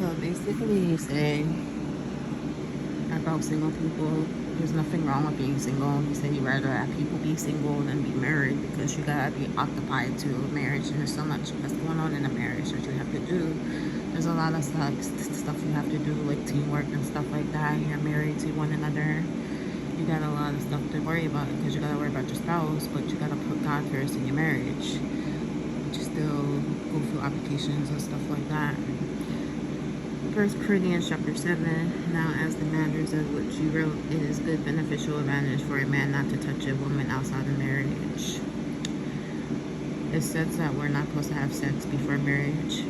So basically, he's saying about single people, there's nothing wrong with being single. He said he'd rather have people be single than be married because you gotta be occupied to a marriage, and there's so much that's going on in a marriage that you have to do. There's a lot of stuff you have to do, like teamwork and stuff like that. You're married to one another. You got a lot of stuff to worry about because you gotta worry about your spouse, but you gotta put God first in your marriage. But you still go through applications and stuff like that. 1 Corinthians chapter 7, now as the matters of which you wrote, it is good beneficial advantage for a man not to touch a woman outside of marriage. It says that we're not supposed to have sex before marriage.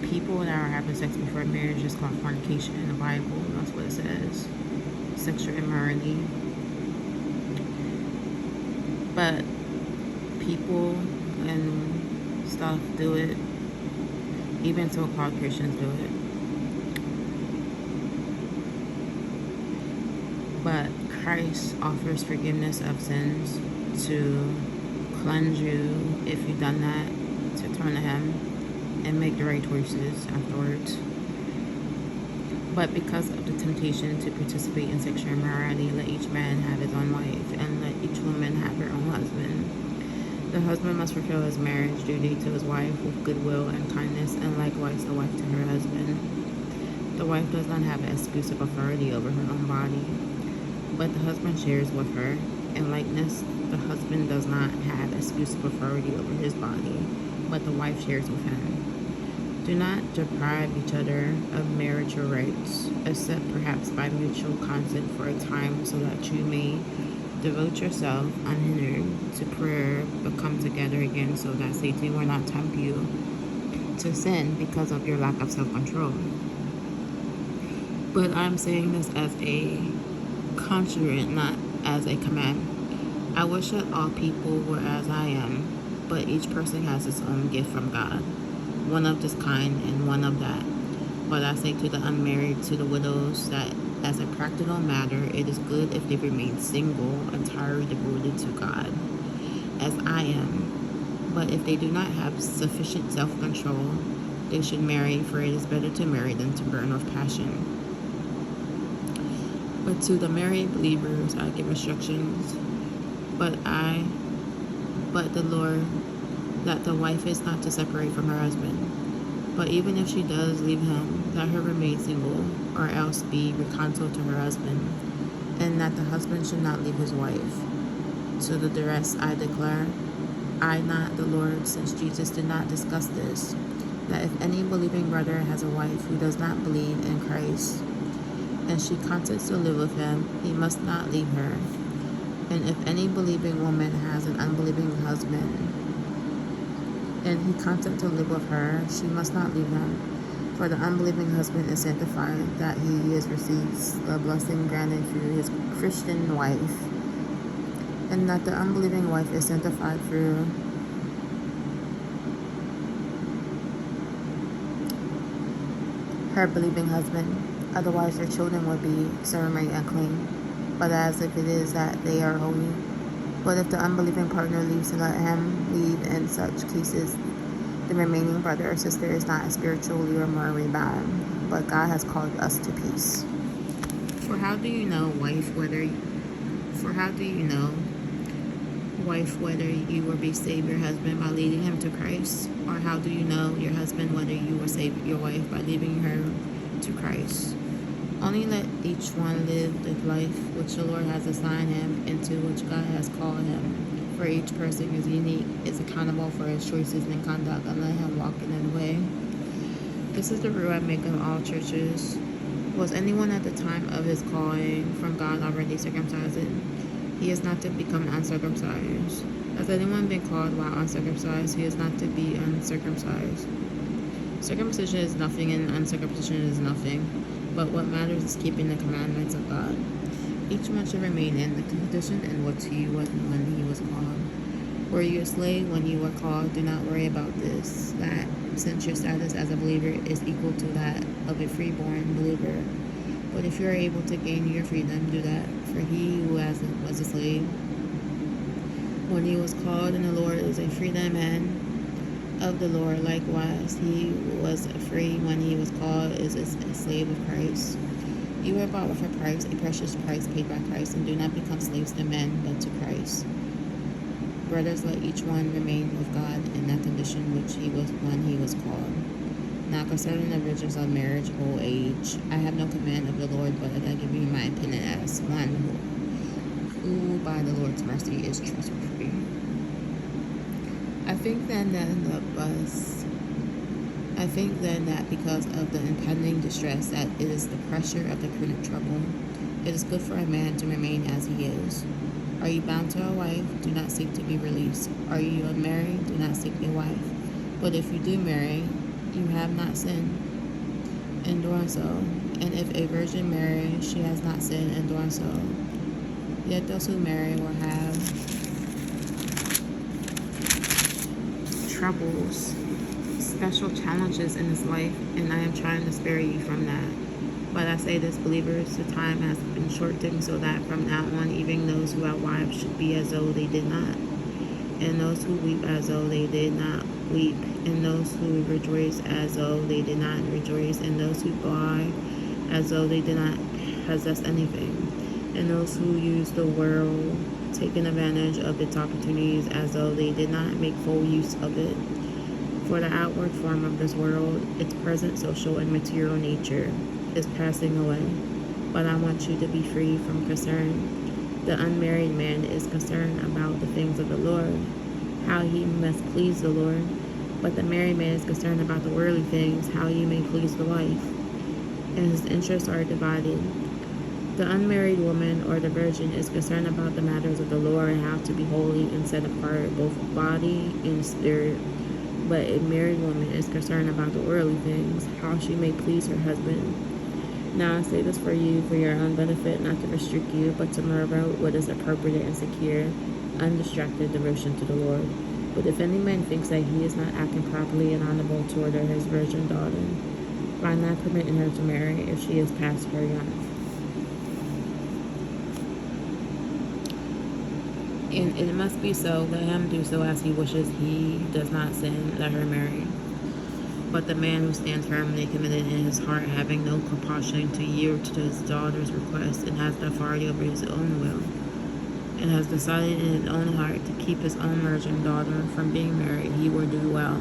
People that are having sex before marriage is called fornication in the Bible. That's what it says. Sexual immorality. But people and stuff do it. Even so-called Christians do it. But Christ offers forgiveness of sins to cleanse you if you've done that, to turn to Him and make the right choices afterwards. But because of the temptation to participate in sexual immorality, let each man have his own wife, and let each woman have her own husband. The husband must fulfill his marriage duty to his wife with goodwill and kindness, and likewise the wife to her husband. The wife does not have exclusive authority over her own body, but the husband shares with her. In likeness, the husband does not have exclusive authority over his body, but the wife shares with him. Do not deprive each other of marital rights, except perhaps by mutual consent for a time, so that you may devote yourself unhindered to prayer, but come together again, so that Satan will not tempt you to sin because of your lack of self-control. But I'm saying this as a conjuring, not as a command. I wish that all people were as I am, but each person has its own gift from God, one of this kind and one of that. But I say to the unmarried, to the widows, that as a practical matter, it is good if they remain single, entirely devoted to God, as I am. But if they do not have sufficient self-control, they should marry, for it is better to marry than to burn with passion. But to the married believers I give instructions, but the Lord, that the wife is not to separate from her husband. But even if she does leave him, let her remain single, or else be reconciled to her husband, and that the husband should not leave his wife. So to the rest I declare, I not the Lord, since Jesus did not discuss this, that if any believing brother has a wife who does not believe in Christ, and she consents to live with him, he must not leave her. And if any believing woman has an unbelieving husband, and he consents to live with her, she must not leave him. For the unbelieving husband is sanctified, that he is receives the blessing granted through his Christian wife, and that the unbelieving wife is sanctified through her believing husband. Otherwise their children would be ceremony unclean, but as if it is that they are holy. But if the unbelieving partner leaves, to let him leave. In such cases, the remaining brother or sister is not spiritually or morally bad, but God has called us to peace. For how do you know, wife, whether you will be saved your husband by leading him to Christ? Or how do you know your husband whether you will save your wife by leading her to Christ? Only let each one live the life which the Lord has assigned him, and to which God has called him. For each person is unique, is accountable for his choices and conduct, and let him walk in that way. This is the rule I make in all churches. Was anyone at the time of his calling from God already circumcised? He is not to become uncircumcised. Has anyone been called while uncircumcised? He is not to be uncircumcised. Circumcision is nothing, and uncircumcision is nothing. But what matters is keeping the commandments of God. Each one should remain in the condition in which he was when he was called. Were you a slave when you were called? Do not worry about this, that since your status as a believer is equal to that of a freeborn believer. But if you are able to gain your freedom, do that. For he who was a slave when he was called, and the Lord is a freedom man. of the Lord. Likewise, he was free when he was called is a slave of Christ. You were bought with a price, a precious price paid by Christ, and do not become slaves to men, but to Christ. Brothers, let each one remain with God in that condition which he was when he was called. Now concerning the riches of marriage, old age, I have no command of the Lord, but I give you my opinion as one who by the Lord's mercy is trustworthy. I think then that because of the impending distress, that it is the pressure of the current trouble, it is good for a man to remain as he is. Are you bound to a wife? Do not seek to be released. Are you unmarried? Do not seek a wife. But if you do marry, you have not sinned in doing so. And if a virgin marries, she has not sinned in doing so. Yet those who marry will have troubles, special challenges in this life, and I am trying to spare you from that. But I say this, believers, the time has been shortened so that from now on, even those who have wives should be as though they did not, and those who weep as though they did not weep, and those who rejoice as though they did not rejoice, and those who buy as though they did not possess anything, and those who use the world, taking advantage of its opportunities as though they did not make full use of it. For the outward form of this world, its present social and material nature, is passing away. But I want you to be free from concern. The unmarried man is concerned about the things of the Lord, how he must please the Lord. But the married man is concerned about the worldly things, how he may please the wife. And his interests are divided. The unmarried woman or the virgin is concerned about the matters of the Lord and how to be holy and set apart, both body and spirit. But a married woman is concerned about the worldly things, how she may please her husband. Now I say this for you, for your own benefit, not to restrict you, but to promote what is appropriate and secure, undistracted devotion to the Lord. But if any man thinks that he is not acting properly and honorable toward his virgin daughter, by not permitting her to marry if she is past her young. And it must be so, let him do so as he wishes, he does not sin, let her marry. But the man who stands firmly committed in his heart, having no compulsion to yield to his daughter's request, and has the authority over his own will, and has decided in his own heart to keep his own virgin daughter from being married, he will do well.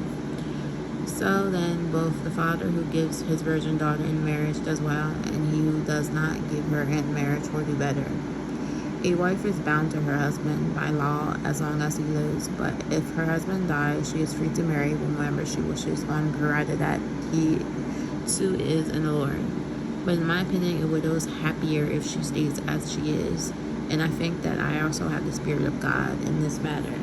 So then both the father who gives his virgin daughter in marriage does well, and he who does not give her in marriage will do better. A wife is bound to her husband by law as long as he lives, but if her husband dies, she is free to marry whomever she wishes on, provided that he too is in the Lord. But in my opinion, a widow is happier if she stays as she is, and I think that I also have the Spirit of God in this matter.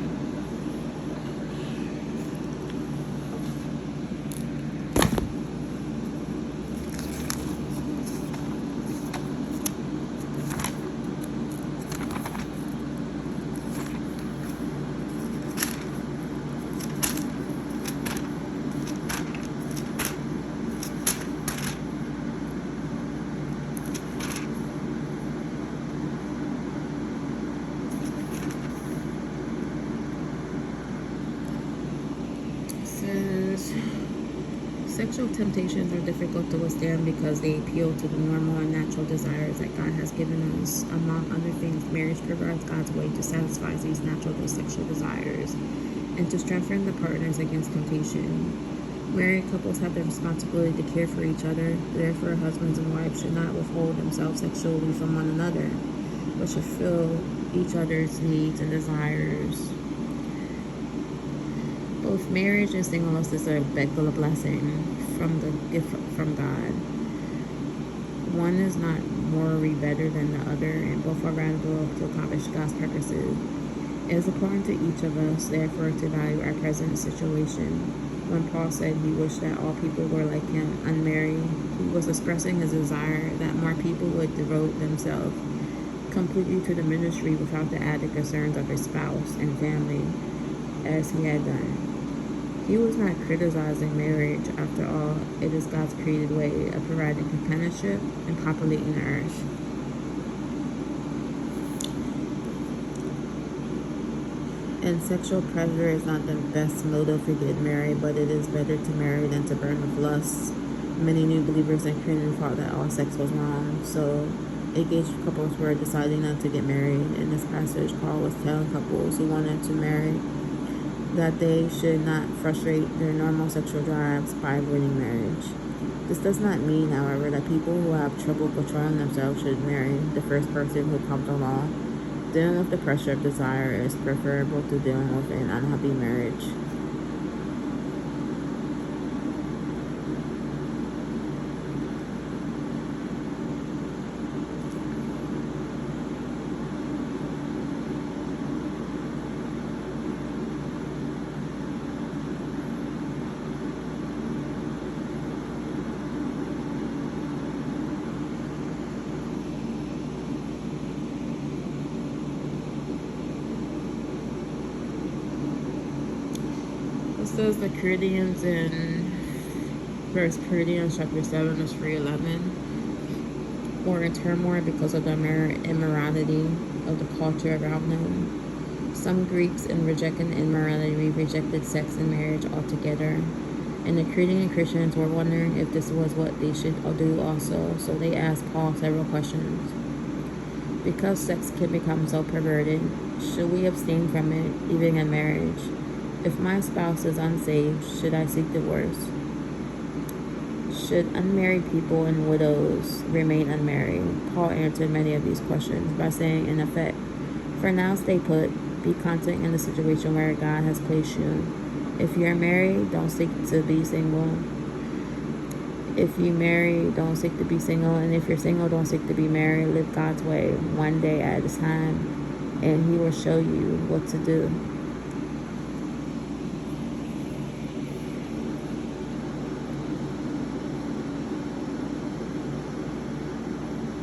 Sexual temptations are difficult to withstand because they appeal to the normal and natural desires that God has given us. Among other things, marriage provides God's way to satisfy these natural sexual desires and to strengthen the partners against temptation. Married couples have the responsibility to care for each other. Therefore, husbands and wives should not withhold themselves sexually from one another, but should fill each other's needs and desires. Both marriage and singleness is a blessing from the gift from God. One is not morally better than the other, and both are valuable to accomplish God's purposes. It is important to each of us, therefore, to value our present situation. When Paul said he wished that all people were like him, unmarried, he was expressing his desire that more people would devote themselves completely to the ministry without the added concerns of his spouse and family, as he had done. He was not criticizing marriage. After all, it is God's created way of providing companionship and populating the earth. And sexual pleasure is not the best motive for getting married, but it is better to marry than to burn with lust. Many new believers in Christianity thought that all sex was wrong, so engaged couples were deciding not to get married. In this passage, Paul was telling couples who wanted to marry that they should not frustrate their normal sexual drives by avoiding marriage. This does not mean, however, that people who have trouble controlling themselves should marry the first person who comes along. Dealing with the pressure of desire is preferable to dealing with an unhappy marriage. It says the Corinthians in 1 Corinthians chapter 7 verse 3:11 were in turmoil because of the immorality of the culture around them. Some Greeks, in rejecting immorality, rejected sex and marriage altogether. And the Corinthian Christians were wondering if this was what they should do also, so they asked Paul several questions. Because sex can become so perverted, should we abstain from it, even in marriage? If my spouse is unsaved, should I seek divorce? Should unmarried people and widows remain unmarried? Paul answered many of these questions by saying, in effect, for now stay put, be content in the situation where God has placed you. If you're married, don't seek to be single. If you marry, don't seek to be single. And if you're single, don't seek to be married. Live God's way, one day at a time, and He will show you what to do.